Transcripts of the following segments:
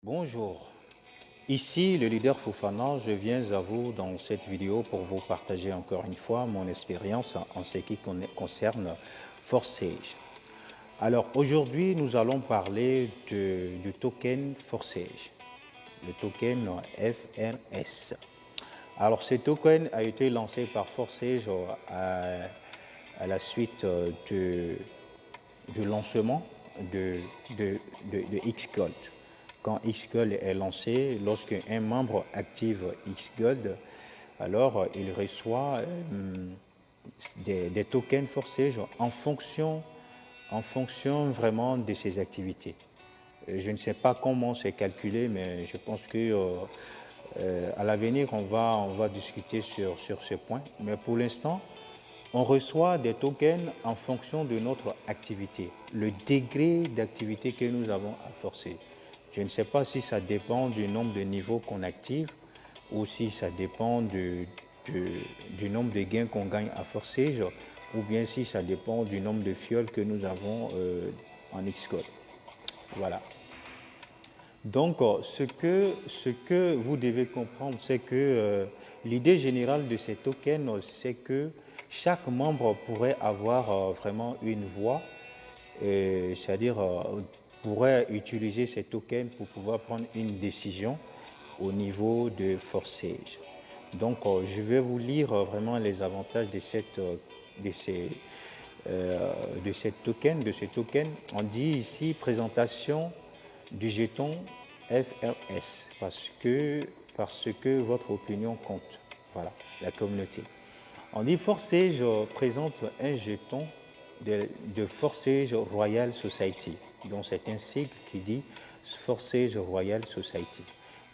Bonjour, ici le leader Fofana, je viens à vous dans cette vidéo pour vous partager encore une fois mon expérience en ce qui concerne Forsage. Alors aujourd'hui nous allons parler du token Forsage, le token FRS. Alors ce token a été lancé par Forsage à la suite du lancement de Xgold. Quand Xgold est lancé, lorsque un membre active Xgold, alors il reçoit des tokens Forsage en fonction vraiment de ses activités. Je ne sais pas comment c'est calculé, mais je pense que à l'avenir on va discuter sur ce point. Mais pour l'instant, on reçoit des tokens en fonction de notre activité, le degré d'activité que nous avons à forcer. Je ne sais pas si ça dépend du nombre de niveaux qu'on active ou si ça dépend du nombre de gains qu'on gagne à Forsage ou bien si ça dépend du nombre de fioles que nous avons en Xcode. Voilà. Donc, ce que vous devez comprendre, c'est que l'idée générale de ces tokens, c'est que chaque membre pourrait avoir vraiment une voix, c'est-à-dire pourrait utiliser ces tokens pour pouvoir prendre une décision au niveau de Forsage. Donc, je vais vous lire vraiment les avantages de ces tokens. On dit ici présentation du jeton FRS parce que votre opinion compte. Voilà, la communauté. On dit Forsage présente un jeton de Forsage Royal Society. Donc c'est un sigle qui dit Forsage Royal Society.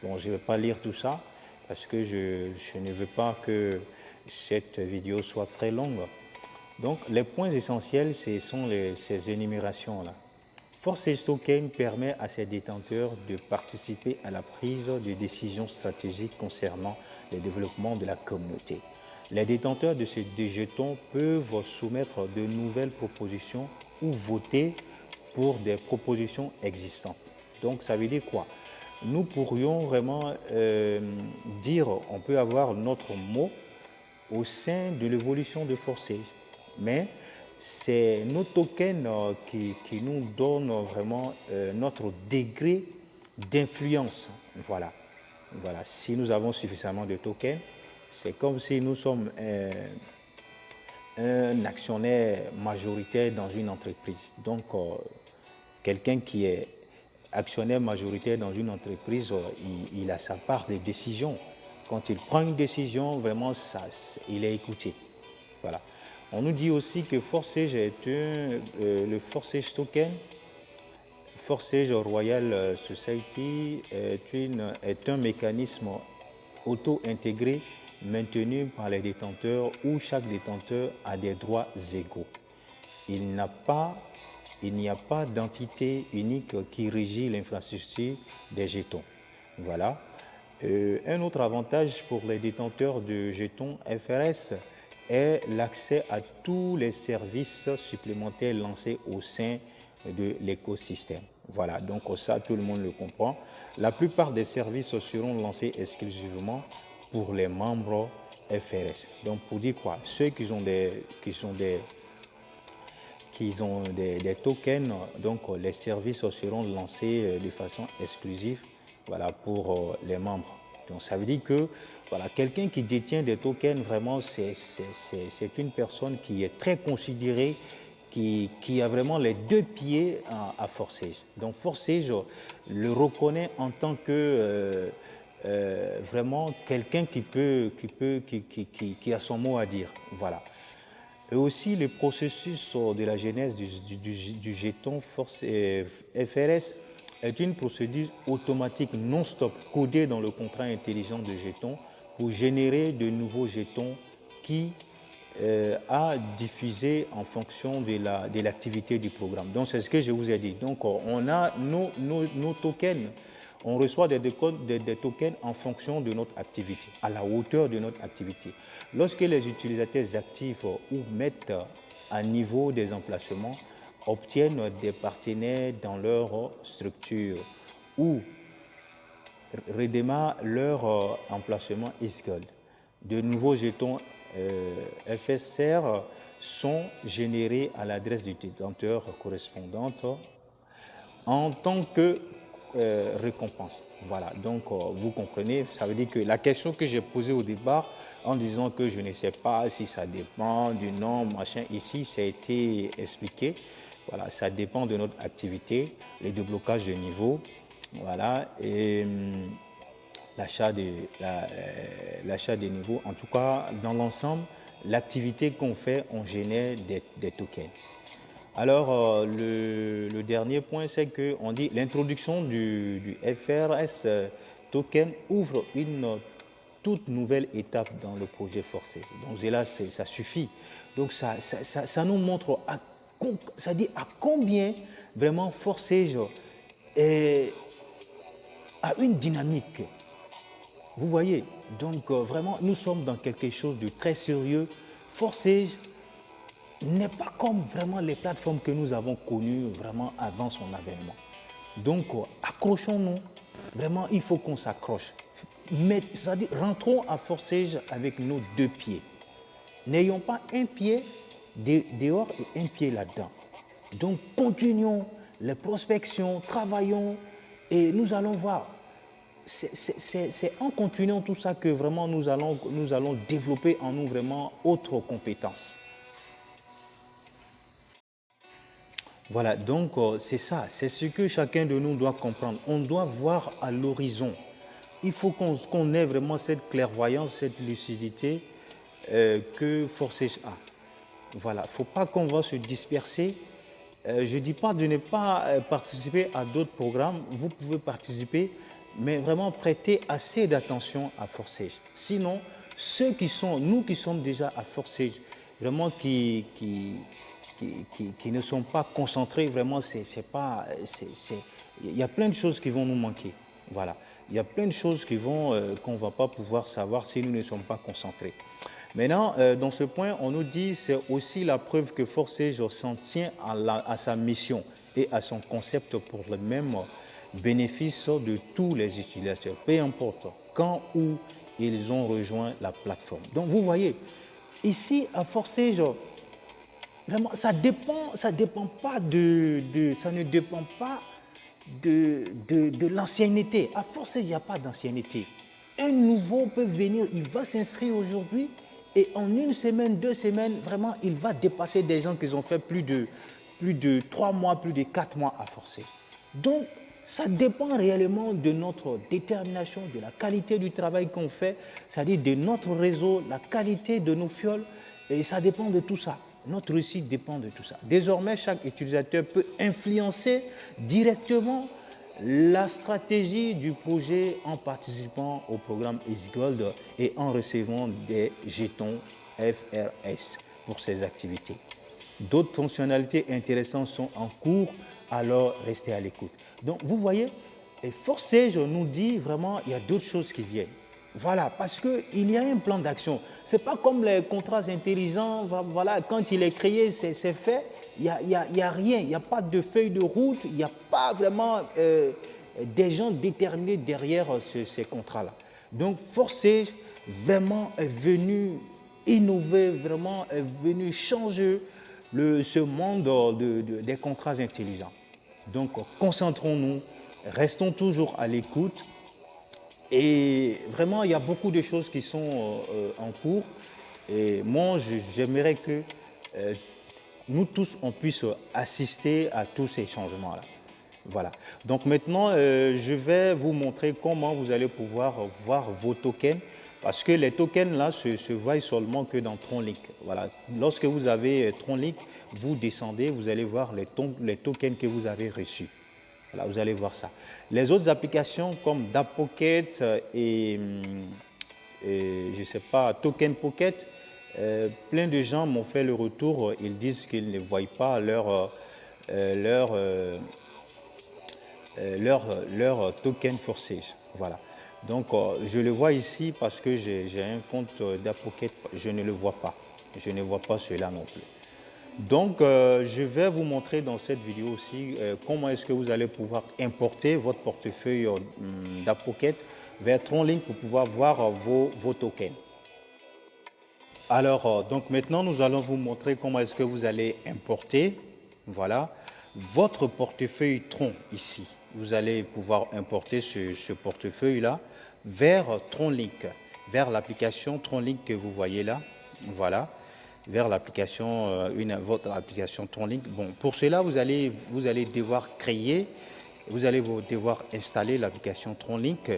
Donc je ne vais pas lire tout ça parce que je ne veux pas que cette vidéo soit très longue. Donc les points essentiels, ce sont ces énumérations-là. Forsage Token permet à ses détenteurs de participer à la prise de décisions stratégiques concernant le développement de la communauté. Les détenteurs de ces jetons peuvent soumettre de nouvelles propositions ou voter pour des propositions existantes. Donc ça veut dire quoi? Nous pourrions vraiment dire, on peut avoir notre mot au sein de l'évolution de Forsage, mais c'est nos tokens qui nous donnent vraiment notre degré d'influence. Voilà. Si nous avons suffisamment de tokens, c'est comme si nous sommes un actionnaire majoritaire dans une entreprise. Donc, quelqu'un qui est actionnaire majoritaire dans une entreprise, il a sa part de décision. Quand il prend une décision, vraiment, il est écouté. Voilà. On nous dit aussi que Forsage est le Forsage Token, Forsage Royal Society est un mécanisme auto-intégré maintenu par les détenteurs où chaque détenteur a des droits égaux. Il n'y a pas d'entité unique qui régit l'infrastructure des jetons. Voilà. Un autre avantage pour les détenteurs de jetons FRS est l'accès à tous les services supplémentaires lancés au sein de l'écosystème. Voilà, donc ça, tout le monde le comprend. La plupart des services seront lancés exclusivement pour les membres FRS. Donc, pour dire quoi? Ceux qui ont des tokens, donc les services seront lancés de façon exclusive, voilà, pour les membres. Donc ça veut dire que voilà, quelqu'un qui détient des tokens, vraiment, c'est une personne qui est très considérée, qui a vraiment les deux pieds à Forsage. Donc Forsage le reconnaît en tant que vraiment quelqu'un qui a son mot à dire. Voilà. Et aussi le processus de la genèse du jeton FRS est une procédure automatique non-stop codée dans le contrat intelligent de jetons pour générer de nouveaux jetons qui a diffusé en fonction de l'activité du programme. Donc c'est ce que je vous ai dit. Donc on a nos tokens, on reçoit des tokens en fonction de notre activité, à la hauteur de notre activité. Lorsque les utilisateurs activent ou mettent à niveau des emplacements, obtiennent des partenaires dans leur structure ou redémarrent leur emplacement ISGold. De nouveaux jetons FSR sont générés à l'adresse du détenteur correspondante en tant que récompense. Voilà, donc vous comprenez, ça veut dire que la question que j'ai posée au départ en disant que je ne sais pas si ça dépend du nombre, machin, ici ça a été expliqué. Voilà, ça dépend de notre activité, les déblocages de niveau, voilà, et l'achat des niveaux. En tout cas, dans l'ensemble, l'activité qu'on fait, on génère des tokens. Alors, le dernier point, c'est qu'on dit l'introduction du FRS token ouvre une toute nouvelle étape dans le projet forcé. Donc là, ça suffit. Donc ça nous montre ça dit à combien vraiment Forsage a une dynamique. Vous voyez, donc vraiment, nous sommes dans quelque chose de très sérieux. Forsage n'est pas comme vraiment les plateformes que nous avons connues vraiment avant son avènement. Donc, accrochons-nous. Vraiment, il faut qu'on s'accroche. Mais, c'est-à-dire, rentrons à Forsage avec nos deux pieds. N'ayons pas un pied dehors et un pied là-dedans. Donc, continuons les prospections, travaillons et nous allons voir. C'est en continuant tout ça que vraiment nous allons développer en nous vraiment autres compétences. Voilà, donc c'est ça, c'est ce que chacun de nous doit comprendre. On doit voir à l'horizon. Il faut qu'on ait vraiment cette clairvoyance, cette lucidité que Forsage a. Voilà, il ne faut pas qu'on va se disperser. Je ne dis pas de ne pas participer à d'autres programmes. Vous pouvez participer, mais vraiment prêter assez d'attention à Forsage. Sinon, nous qui sommes déjà à Forsage, vraiment qui ne sont pas concentrés, vraiment, il y a plein de choses qui vont nous manquer. Voilà. Il y a plein de choses qu'on ne va pas pouvoir savoir si nous ne sommes pas concentrés. Maintenant, dans ce point, on nous dit c'est aussi la preuve que Forsage s'en tient à sa mission et à son concept pour le même bénéfice de tous les utilisateurs, peu importe quand ou ils ont rejoint la plateforme. Donc, vous voyez, ici, à Forsage, vraiment, ça ne dépend pas de l'ancienneté. À Forsage, il n'y a pas d'ancienneté. Un nouveau peut venir, il va s'inscrire aujourd'hui et en une semaine, 2 semaines, vraiment, il va dépasser des gens qui ont fait plus de 3 mois, plus de 4 mois à Forsage. Donc, ça dépend réellement de notre détermination, de la qualité du travail qu'on fait, c'est-à-dire de notre réseau, la qualité de nos fioles, et ça dépend de tout ça. Notre réussite dépend de tout ça. Désormais, chaque utilisateur peut influencer directement la stratégie du projet en participant au programme ISGold et en recevant des jetons FRS pour ses activités. D'autres fonctionnalités intéressantes sont en cours, alors restez à l'écoute. Donc, vous voyez, Forsage nous dit vraiment il y a d'autres choses qui viennent. Voilà, parce qu'il y a un plan d'action. Ce n'est pas comme les contrats intelligents, voilà, quand il est créé, c'est fait. Il n'y a rien, il n'y a pas de feuille de route, il n'y a pas vraiment des gens déterminés derrière ces contrats-là. Donc, Forsage vraiment est venu innover, vraiment est venu changer ce monde des contrats intelligents. Donc, concentrons-nous, restons toujours à l'écoute. Et vraiment, il y a beaucoup de choses qui sont en cours. Et moi, j'aimerais que nous tous, on puisse assister à tous ces changements-là. Voilà. Donc maintenant, je vais vous montrer comment vous allez pouvoir voir vos tokens. Parce que les tokens là se voient seulement que dans TronLink. Voilà. Lorsque vous avez TronLink, vous descendez, vous allez voir les tokens que vous avez reçus. Voilà, vous allez voir ça. Les autres applications comme DAppPocket et je ne sais pas, Token Pocket, plein de gens m'ont fait le retour. Ils disent qu'ils ne voient pas leur token Forsage. Voilà. Donc, je le vois ici parce que j'ai un compte DAppPocket. Je ne le vois pas. Je ne vois pas cela non plus. Donc, je vais vous montrer dans cette vidéo aussi comment est-ce que vous allez pouvoir importer votre portefeuille d'AppPocket vers TronLink pour pouvoir voir vos tokens. Alors, donc maintenant, nous allons vous montrer comment est-ce que vous allez importer, voilà, votre portefeuille Tron ici. Vous allez pouvoir importer ce portefeuille-là vers TronLink, vers l'application TronLink que vous voyez là, voilà, vers l'application, votre application TronLink. Bon, pour cela, vous allez devoir créer, vous allez devoir installer l'application TronLink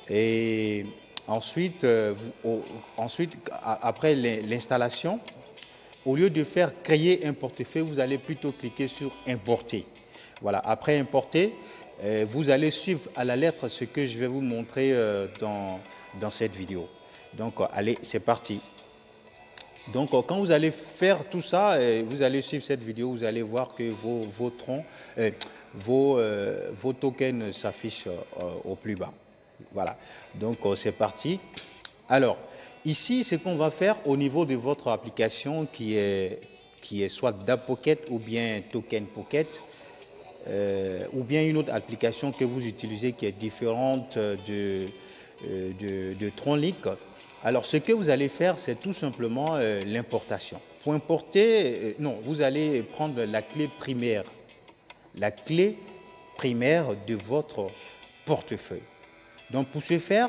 et ensuite, après l'installation, au lieu de faire créer un portefeuille, vous allez plutôt cliquer sur importer. Voilà, après importer, vous allez suivre à la lettre ce que je vais vous montrer dans cette vidéo. Donc, allez, c'est parti. Donc, quand vous allez faire tout ça, vous allez suivre cette vidéo, vous allez voir que vos tokens s'affichent au plus bas. Voilà, donc c'est parti. Alors, ici, ce qu'on va faire au niveau de votre application qui est soit DAppPocket ou bien TokenPocket, ou bien une autre application que vous utilisez qui est différente de TronLink. Alors, ce que vous allez faire, c'est tout simplement l'importation. Pour importer, vous allez prendre la clé primaire de votre portefeuille. Donc, pour ce faire,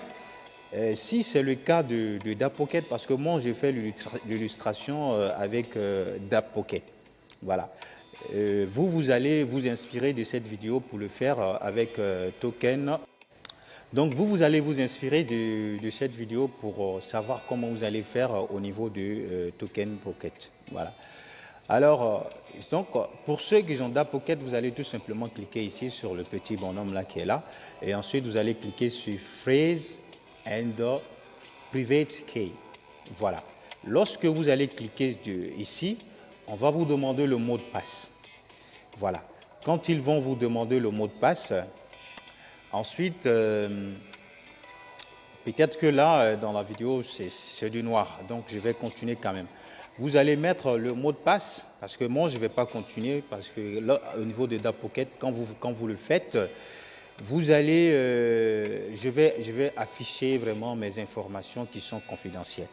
si c'est le cas de DAppPocket, parce que moi, j'ai fait l'illustration avec DAppPocket. Voilà. Vous allez vous inspirer de cette vidéo pour le faire avec Token. Donc, vous allez vous inspirer de cette vidéo pour savoir comment vous allez faire au niveau de TokenPocket. Voilà. Alors, donc, pour ceux qui ont DAppPocket, vous allez tout simplement cliquer ici sur le petit bonhomme là qui est là. Et ensuite, vous allez cliquer sur Phrase and Private Key. Voilà. Lorsque vous allez cliquer ici, on va vous demander le mot de passe. Voilà. Quand ils vont vous demander le mot de passe, ensuite, peut-être que là, dans la vidéo, c'est du noir. Donc, je vais continuer quand même. Vous allez mettre le mot de passe, parce que moi, je ne vais pas continuer, parce que là, au niveau de DAppPocket, quand vous le faites, vous allez, je vais afficher vraiment mes informations qui sont confidentielles.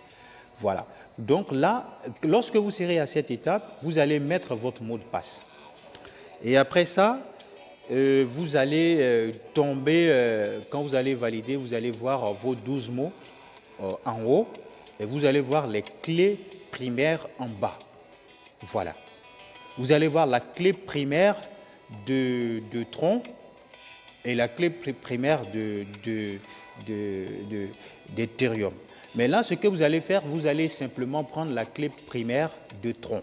Voilà. Donc là, lorsque vous serez à cette étape, vous allez mettre votre mot de passe. Et après ça, vous allez tomber, quand vous allez valider, vous allez voir vos 12 mots en haut et vous allez voir les clés primaires en bas. Voilà. Vous allez voir la clé primaire de Tron et la clé primaire d'Ethereum. Mais là, ce que vous allez faire, vous allez simplement prendre la clé primaire de Tron.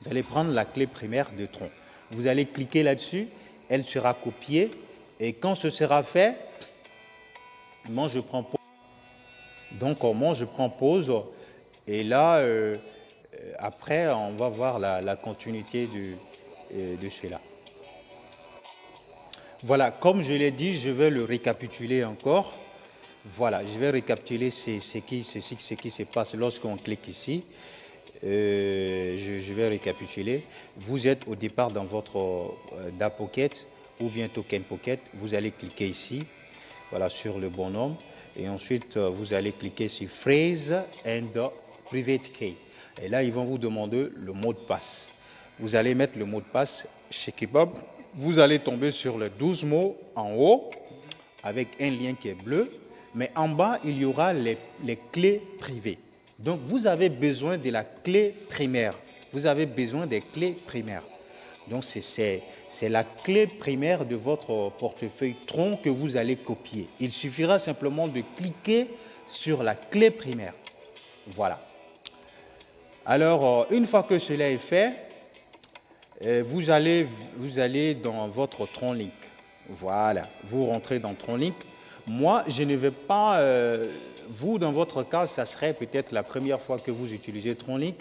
Vous allez prendre la clé primaire de Tron. Vous allez cliquer là-dessus, elle sera copiée et quand ce sera fait, moi je prends pause. Donc, moi je prends pause et là, après, on va voir la continuité de cela. Voilà, comme je l'ai dit, je vais le récapituler encore. Voilà, je vais récapituler ce qui se passe lorsqu'on clique ici. Je vais récapituler. Vous êtes au départ dans votre DAppPocket ou bien TokenPocket. Vous allez cliquer ici, voilà, sur le bonhomme. Et ensuite, vous allez cliquer sur Phrase and Private Key. Et là, ils vont vous demander le mot de passe. Vous allez mettre le mot de passe chez Kebab. Vous allez tomber sur les 12 mots en haut avec un lien qui est bleu. Mais en bas, il y aura les clés privées. Donc, vous avez besoin de la clé primaire. Vous avez besoin des clés primaires. Donc, c'est la clé primaire de votre portefeuille Tron que vous allez copier. Il suffira simplement de cliquer sur la clé primaire. Voilà. Alors, une fois que cela est fait, vous allez dans votre TronLink. Voilà. Vous rentrez dans TronLink. Moi, je ne vais pas... vous, dans votre cas, ça serait peut-être la première fois que vous utilisez TronLink.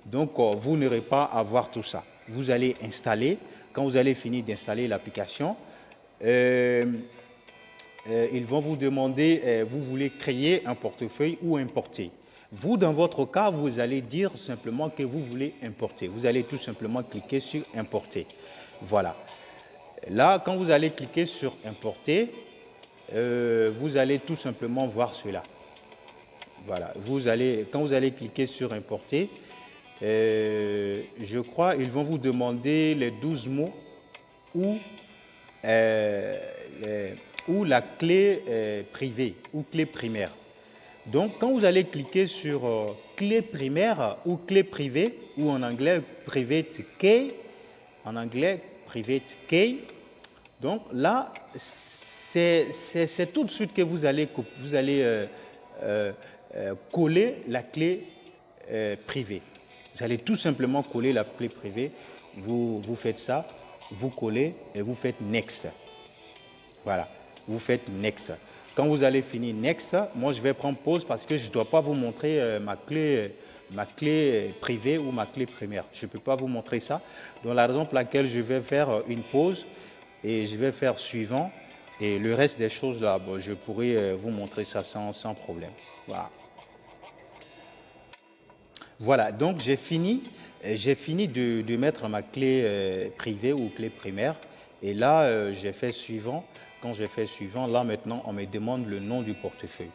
Donc, vous n'aurez pas à voir tout ça. Vous allez installer. Quand vous allez finir d'installer l'application, ils vont vous demander, vous voulez créer un portefeuille ou importer. Vous, dans votre cas, vous allez dire simplement que vous voulez importer. Vous allez tout simplement cliquer sur importer. Voilà. Là, quand vous allez cliquer sur importer, vous allez tout simplement voir cela. Voilà. Quand vous allez cliquer sur importer, je crois ils vont vous demander les 12 mots ou la clé privée ou clé primaire. Donc, quand vous allez cliquer sur clé primaire ou clé privée, ou en anglais private key, donc là, c'est tout de suite que vous allez coller la clé privée. Vous allez tout simplement coller la clé privée. Vous faites ça, vous collez et vous faites Next. Voilà, vous faites Next. Quand vous allez finir Next, moi je vais prendre pause parce que je ne dois pas vous montrer ma clé privée ou ma clé primaire. Je ne peux pas vous montrer ça. Donc la raison pour laquelle je vais faire une pause et je vais faire suivant. Et le reste des choses là, bon, je pourrais vous montrer ça sans problème. Voilà. Voilà, donc j'ai fini de mettre ma clé privée ou clé primaire. Et là, j'ai fait suivant. Quand j'ai fait suivant, là maintenant, on me demande le nom du portefeuille.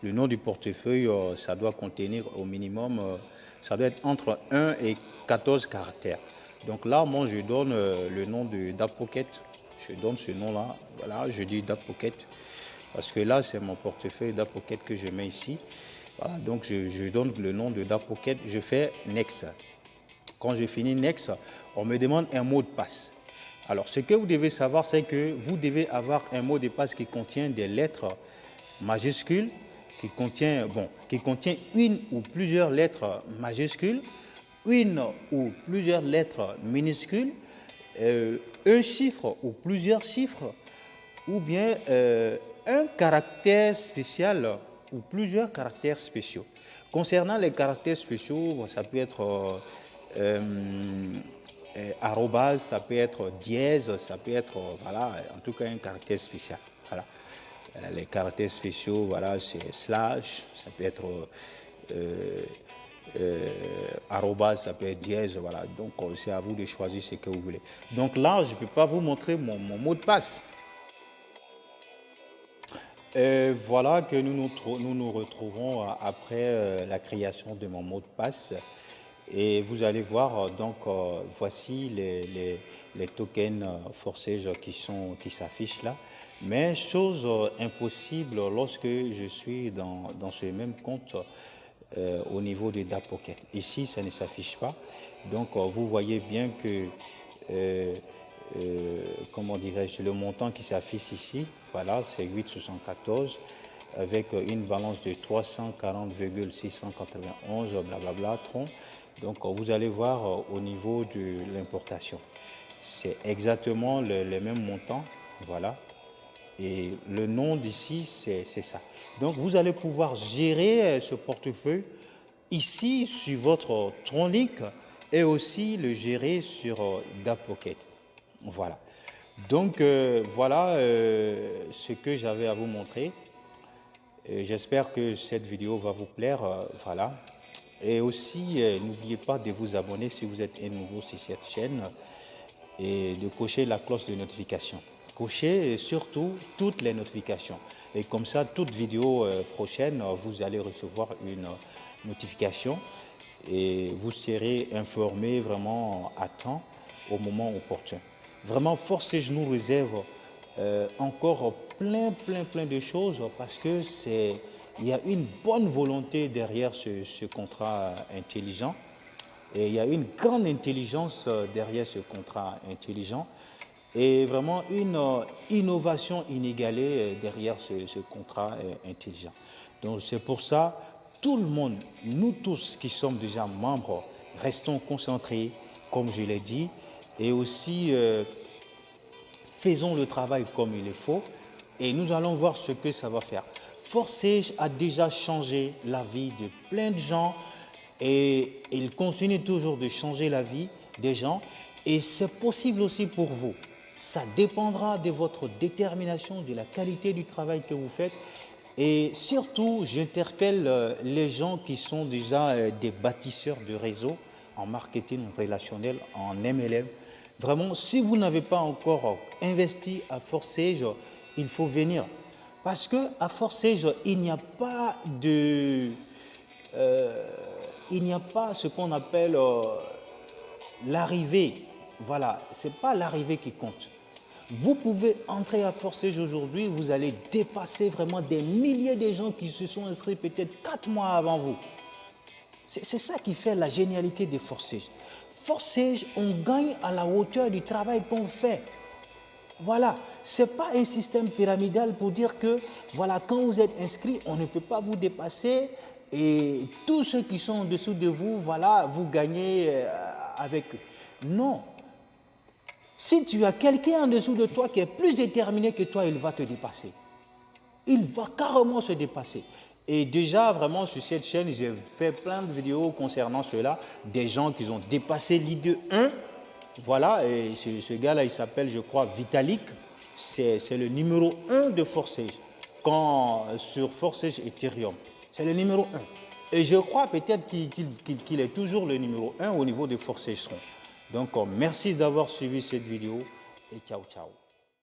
Le nom du portefeuille, ça doit contenir au minimum, ça doit être entre 1 et 14 caractères. Donc là, moi, je donne le nom de DAPocket. Je donne ce nom-là. Voilà, je dis DAPocket. Parce que là, c'est mon portefeuille DAPocket que je mets ici. Voilà, donc je donne le nom de DAPocket. Je fais Next. Quand je finis Next, on me demande un mot de passe. Alors, ce que vous devez savoir, c'est que vous devez avoir un mot de passe qui contient des lettres majuscules, qui contient une ou plusieurs lettres majuscules, une ou plusieurs lettres minuscules, un chiffre ou plusieurs chiffres, ou bien un caractère spécial ou plusieurs caractères spéciaux. Concernant les caractères spéciaux, ça peut être arrobase, ça peut être dièse, ça peut être, voilà, en tout cas un caractère spécial. Voilà. Les caractères spéciaux, voilà, c'est slash, ça peut être arrobase, ça peut être dièse, voilà. Donc c'est à vous de choisir ce que vous voulez. Donc là, je ne peux pas vous montrer mon mot de passe. Voilà que nous retrouvons après la création de mon mot de passe. Et vous allez voir, donc voici les tokens Forsage qui s'affichent là. Mais chose impossible lorsque je suis dans ce même compte au niveau de DAPocket. Ici, ça ne s'affiche pas. Donc vous voyez bien que, comment dirais-je, le montant qui s'affiche ici, voilà, c'est 8,74 avec une balance de 340,691, blablabla, tron. Donc, vous allez voir au niveau de l'importation. C'est exactement les mêmes montants. Voilà. Et le nom d'ici, c'est ça. Donc, vous allez pouvoir gérer ce portefeuille ici sur votre TronLink et aussi le gérer sur DAPocket. Voilà. Donc, voilà ce que j'avais à vous montrer. J'espère que cette vidéo va vous plaire. Voilà. Et aussi, n'oubliez pas de vous abonner si vous êtes un nouveau sur cette chaîne et de cocher la cloche de notification. Cochez surtout toutes les notifications. Et comme ça, toute vidéo prochaine, vous allez recevoir une notification et vous serez informé vraiment à temps au moment opportun. Vraiment, Forsage nous réserve encore plein de choses parce que il y a une bonne volonté derrière ce contrat intelligent et il y a une grande intelligence derrière ce contrat intelligent et vraiment une innovation inégalée derrière ce contrat intelligent. Donc c'est pour ça, tout le monde, nous tous qui sommes déjà membres, restons concentrés, comme je l'ai dit, et aussi faisons le travail comme il le faut et nous allons voir ce que ça va faire. Forsage a déjà changé la vie de plein de gens et il continue toujours de changer la vie des gens et c'est possible aussi pour vous. Ça dépendra de votre détermination, de la qualité du travail que vous faites Et surtout, j'interpelle les gens qui sont déjà des bâtisseurs de réseau en marketing relationnel, en MLM. Vraiment, si vous n'avez pas encore investi à Forsage, il faut venir. Parce qu'à Forsage, il n'y a pas ce qu'on appelle l'arrivée. Voilà, ce n'est pas l'arrivée qui compte. Vous pouvez entrer à Forsage aujourd'hui, vous allez dépasser vraiment des milliers de gens qui se sont inscrits peut-être 4 mois avant vous. C'est ça qui fait la génialité de Forsage. Forsage, on gagne à la hauteur du travail qu'on fait. Voilà, ce n'est pas un système pyramidal pour dire que, voilà, quand vous êtes inscrit, on ne peut pas vous dépasser et tous ceux qui sont en dessous de vous, voilà, vous gagnez avec eux. Non. Si tu as quelqu'un en dessous de toi qui est plus déterminé que toi, il va te dépasser. Il va carrément se dépasser. Et déjà, vraiment, sur cette chaîne, j'ai fait plein de vidéos concernant cela. Des gens qui ont dépassé l'ID 1. Voilà, et ce gars-là, il s'appelle, je crois, Vitalik. C'est le numéro 1 de Forsage. Sur Forsage Ethereum. C'est le numéro 1. Et je crois peut-être qu'il est toujours le numéro 1 au niveau de Forsage Strong. Donc, merci d'avoir suivi cette vidéo et ciao, ciao.